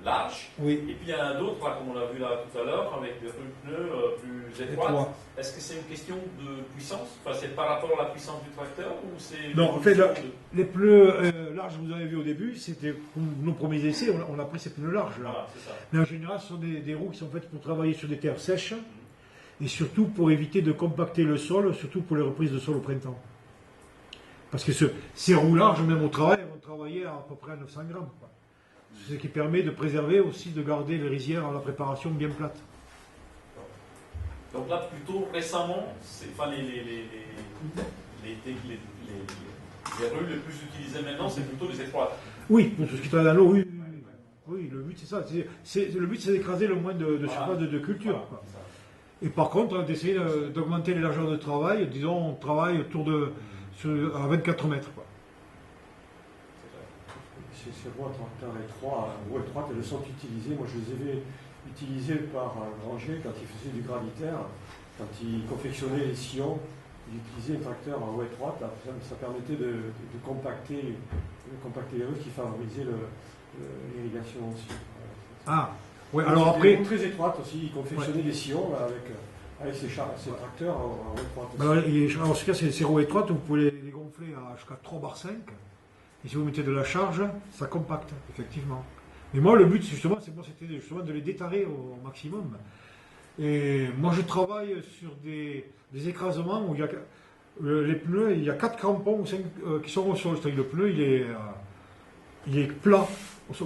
larges, Oui. et puis il y en a d'autres, comme on l'a vu là tout à l'heure, avec des rues pneus plus étroites. Est-ce que c'est une question de puissance? Enfin, c'est par rapport à la puissance du tracteur ou c'est... Non, en fait, les pneus larges, vous avez vu au début, c'était nos premiers essais, on a pris ces pneus larges là. Voilà, c'est ça. Mais en général, ce sont des roues qui sont faites pour travailler sur des terres sèches et surtout pour éviter de compacter le sol, surtout pour les reprises de sol au printemps. Parce que ces roues larges, même au travail, elles vont travailler à peu près à 900 grammes. Quoi. Ce qui permet de préserver aussi, de garder les rizières à la préparation bien plate. Donc là, plutôt récemment, les rues les plus utilisées maintenant, c'est plutôt les étroites. Oui, pour tout ce qui travaille dans l'eau, oui. Oui, le but c'est ça. Le but c'est d'écraser le moins de surface de culture. Quoi. Et par contre, d'essayer d'augmenter les largeurs de travail, disons, on travaille autour à 24 mètres. Quoi. ces roues à tracteur roues étroites, elles sont utilisées. Moi, je les avais utilisées par Granger quand il faisait du gravitaire, quand il confectionnait les sillons. Il utilisait un tracteur à roue étroite. Ça permettait de compacter les rues, qui favorisait l'irrigation aussi. Ah, ouais, alors après. Des roues très étroites aussi. Il confectionnait des sillons avec ces tracteurs à roue étroite. Alors, en ce cas, ces roues étroites, vous pouvez les gonfler jusqu'à 3 bar 5. Et si vous mettez de la charge, ça compacte, effectivement. Mais moi, le but, justement, c'était justement de les détarer au maximum. Et moi, je travaille sur des écrasements où il y a les pneus, il y a 4 crampons ou 5 qui sont au sol. C'est-à-dire que le pneu, il est plat,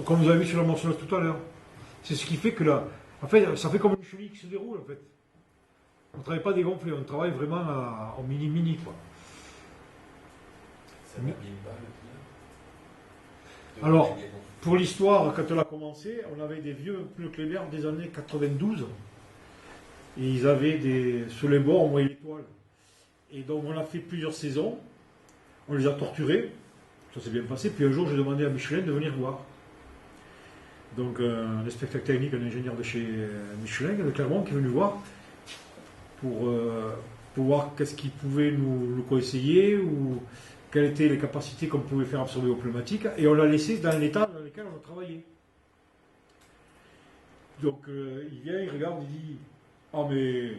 comme vous avez vu sur la moissonneuse tout à l'heure. C'est ce qui fait que là, en fait, ça fait comme une cheville qui se déroule, en fait. On ne travaille pas dégonflé, on travaille vraiment en mini-mini, quoi. Ça n'abîme pas le pneu. Alors, pour l'histoire, quand on a commencé, on avait des vieux pneus Kleber des années 92. Et ils avaient sur les bords, on voyait l'étoile. Et donc, on a fait plusieurs saisons. On les a torturés. Ça s'est bien passé. Puis un jour, j'ai demandé à Michelin de venir voir. Donc, un inspecteur technique, un ingénieur de chez Michelin, de Clermont, qui est venu voir pour voir qu'est-ce qu'il pouvait nous conseiller ou quelles étaient les capacités qu'on pouvait faire absorber aux pneumatiques. Et on l'a laissé dans l'état dans lequel on a travaillé. Donc, il vient, il regarde, il dit... Ah, mais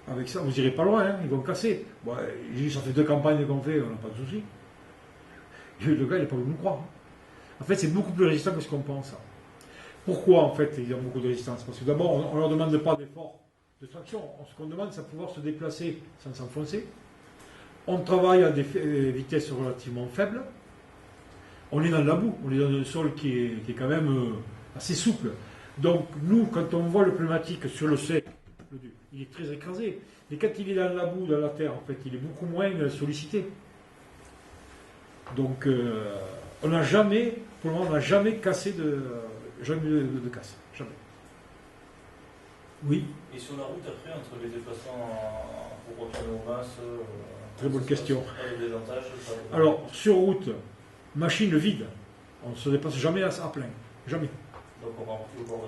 avec ça, vous irez pas loin, hein, ils vont casser. Bon, j'ai dit, ça fait 2 campagnes qu'on fait, on n'a pas de souci. Le gars, il n'est pas voulu nous croire. En fait, c'est beaucoup plus résistant que ce qu'on pense. Pourquoi, en fait, ils ont beaucoup de résistance? Parce que d'abord, on ne leur demande pas d'effort de traction. Ce qu'on demande, c'est de pouvoir se déplacer sans s'enfoncer. On travaille à des vitesses relativement faibles. On est dans la boue, on est dans un sol qui est quand même assez souple. Donc, nous, quand on voit le pneumatique sur le sec, il est très écrasé. Mais quand il est dans la boue, dans la terre, en fait, il est beaucoup moins sollicité. Donc, on n'a jamais, pour le moment, on n'a jamais cassé de casse. Jamais. Oui. Et sur la route, après, entre les déplacements pour retourner au masses, très bonne question. Les désavantages, alors, sur route, machine vide. On ne se dépasse jamais à plein. Jamais. Donc on va au bord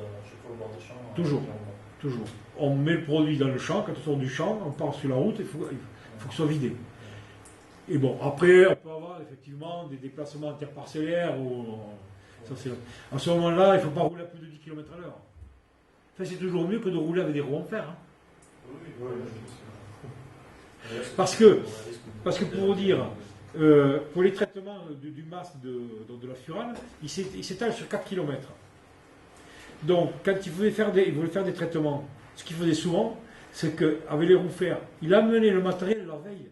des champs. Toujours. Toujours. On met le produit dans le champ, quand on sort du champ, on part sur la route, il faut que ce soit vidé. Et bon, après, on peut avoir effectivement des déplacements interparcellaires. À ce moment-là, il ne faut pas rouler à plus de 10 km/h. Enfin, c'est toujours mieux que de rouler avec des roues en fer. Hein. Oui. Parce que pour vous dire, pour les traitements du masque de la furane, il s'étale sur 4 km. Donc, quand il voulait faire des traitements, ce qu'il faisait souvent, c'est qu'avec les roues fer, il amenait le matériel la veille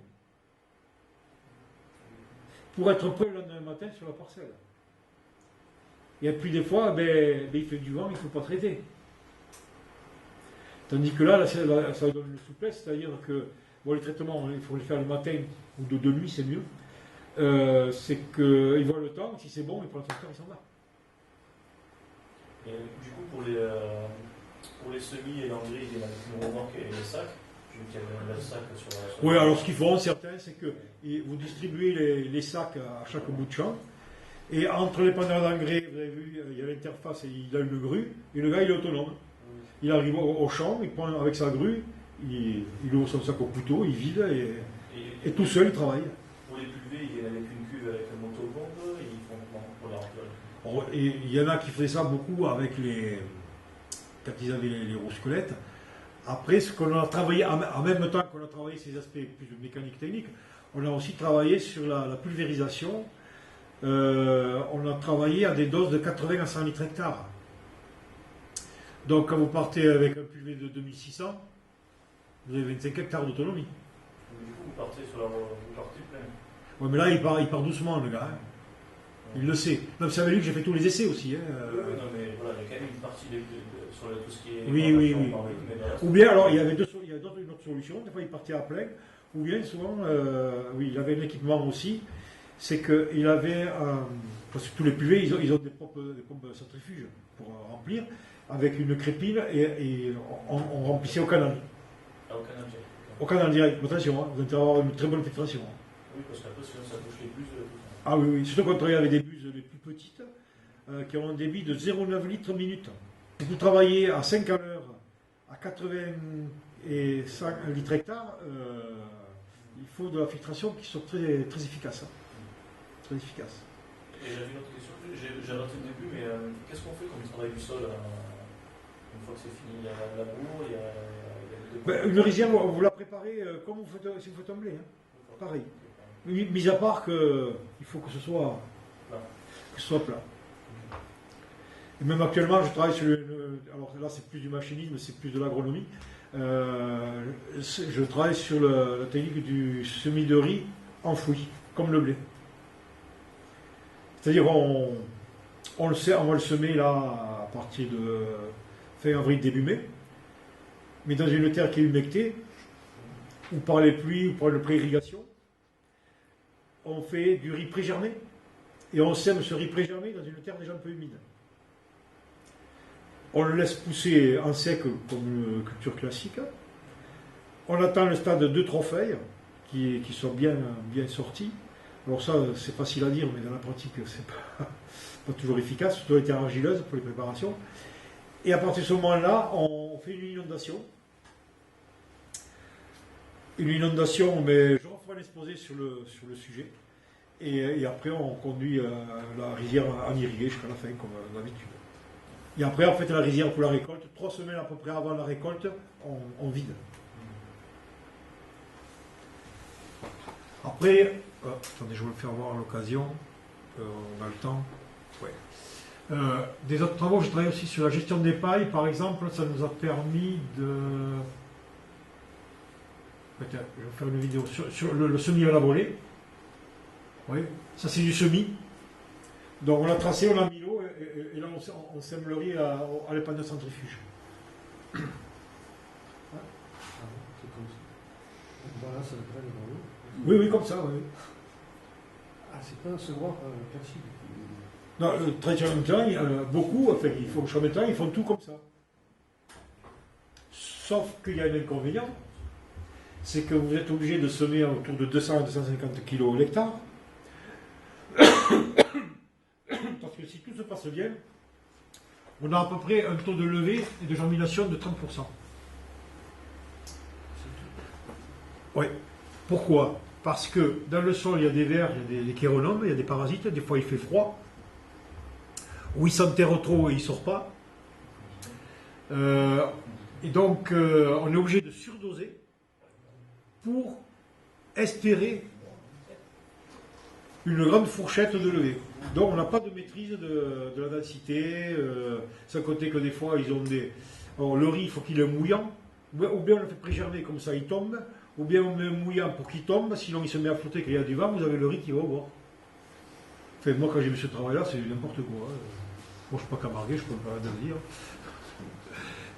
pour être prêt le lendemain matin sur la parcelle. Et puis des fois, il fait du vent, il ne faut pas traiter. Tandis que là, ça donne une souplesse, c'est-à-dire que les traitements, il faut les faire le matin ou de nuit, c'est mieux. C'est qu'il voit le temps, si c'est bon, il prend le tracteur, il s'en va. Et du coup, pour les semis et l'engrais, il y a une remorque et les sacs. J'ai vu qu'il y avait un sac sur oui, alors ce qu'ils font, certains, c'est que vous distribuez les sacs à chaque bout de champ. Et entre les panneurs d'engrais, vous avez vu, il y a l'interface, il a une grue, et le gars, il est autonome. Il arrive au champ, il prend avec sa grue, il ouvre son sac au couteau, il vide, et tout seul, il travaille. Pour les pulvés, il y en avait qu'une cuve avec un motopompe, et ils font comment pour les remplir? Et il y en a qui faisaient ça beaucoup avec quand ils avaient les roues squelettes. Après, ce qu'on a travaillé, en même temps qu'on a travaillé ces aspects plus mécaniques techniques, on a aussi travaillé sur la pulvérisation. On a travaillé à des doses de 80 à 100 litres hectare. Donc quand vous partez avec un pulvé de 2600, vous avez 25 hectares d'autonomie. Du coup, vous partez plein. Oui, mais là, il part doucement, le gars. Hein. Il le sait. Non, vous savez, lui, que j'ai fait tous les essais aussi. Hein. Non, mais voilà, il y a quand même une partie sur tout ce qui est... Oui. Ou bien, alors, il y a une autre solution. Des fois, il partait à plein. Ou bien, souvent, il avait un équipement aussi. C'est qu'il avait... parce que tous les pulvés, ils ont des pompes centrifuges pour remplir, avec une crépine, et on remplissait au canal. Ah, au canal direct. Au canal direct. Attention, vous allez avoir une très bonne filtration. Oui, Oui, parce qu'après, sinon, ça bouche les buses. Ah oui, oui. Surtout quand on travaille avec des buses les plus petites, qui ont un débit de 0,9 litres minute. Si vous travaillez à 5 à l'heure, à 85 litres hectare, il faut de la filtration qui soit très, très efficace. Très efficace. Et j'avais une autre question, j'ai raté le début, mais qu'est-ce qu'on fait quand on travaille du sol une fois que c'est fini? Il y a la bourre, il y a Une rizière, vous la préparez comme vous faites, si vous faites un blé. Hein. Pareil. Mis à part qu'il faut que ce soit plat. Et même actuellement, je travaille sur alors là, c'est plus du machinisme, c'est plus de l'agronomie. Je travaille sur la technique du semis de riz enfoui, comme le blé. C'est-à-dire, on va le semer là à partir de fin avril, début mai, mais dans une terre qui est humectée, ou par les pluies, ou par une pré-irrigation. On fait du riz pré-germé, et on sème ce riz pré-germé dans une terre déjà un peu humide. On le laisse pousser en sec comme une culture classique. On attend le stade de 2-3 feuilles qui sont bien sorties. Alors ça, c'est facile à dire, mais dans la pratique, c'est pas toujours efficace, surtout les terres argileuses pour les préparations. Et à partir de ce moment-là, on fait une inondation. Une inondation, mais je referai un exposé sur le sujet. Et après, on conduit la rizière en irrigué jusqu'à la fin, comme d'habitude. Et après, en fait, la rizière pour la récolte, 3 semaines à peu près avant la récolte, on vide. Après, attendez, je vais le faire voir à l'occasion. On a le temps. Ouais. Des autres travaux, je travaille aussi sur la gestion des pailles. Par exemple, ça nous a permis de... Peut-être, je vais faire une vidéo sur le semis à la volée. Oui, ça c'est du semis. Donc on l'a tracé, on a mis l'eau et là on sème le riz à l'épanne de centrifuge. C'est comme ça. Voilà, ça le prenne dans l'eau. Oui, comme ça, oui. Ah, c'est pas un semoir classique. Non, traditionnellement, beaucoup, enfin, ils font maintenant, ils font tout comme ça. Sauf qu'il y a un inconvénient, c'est que vous êtes obligé de semer autour de 200 à 250 kg l'hectare. Parce que si tout se passe bien, on a à peu près un taux de levée et de germination de 30%. Oui. Pourquoi? Parce que dans le sol, il y a des vers, il y a des chéronomes, il y a des parasites, des fois il fait froid, ou il s'enterre trop et il ne sort pas. Et donc, on est obligé de surdoser pour espérer une grande fourchette de levée. Donc on n'a pas de maîtrise de la densité, sans compter que des fois ils ont des... Alors, le riz, il faut qu'il est mouillant, ou bien on le fait pré-germer, comme ça il tombe, ou bien on met un mouillant pour qu'il tombe, sinon il se met à flotter, qu'il y a du vent, vous avez le riz qui va au bord. Enfin, moi quand j'ai vu ce travail-là, c'est n'importe quoi. Moi je ne suis pas camarguais, je ne peux pas rien dire.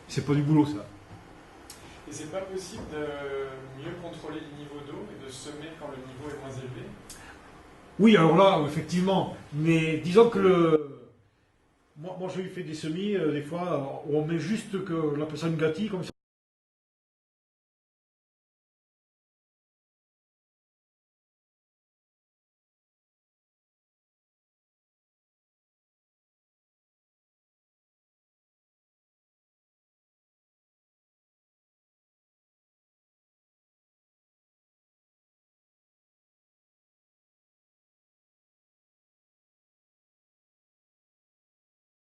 C'est pas du boulot ça. Et c'est pas possible de mieux contrôler le niveau d'eau et de semer quand le niveau est moins élevé? Oui, alors là, effectivement, mais disons que moi j'ai fait des semis, des fois, où on met juste que la personne gâtit, comme ça.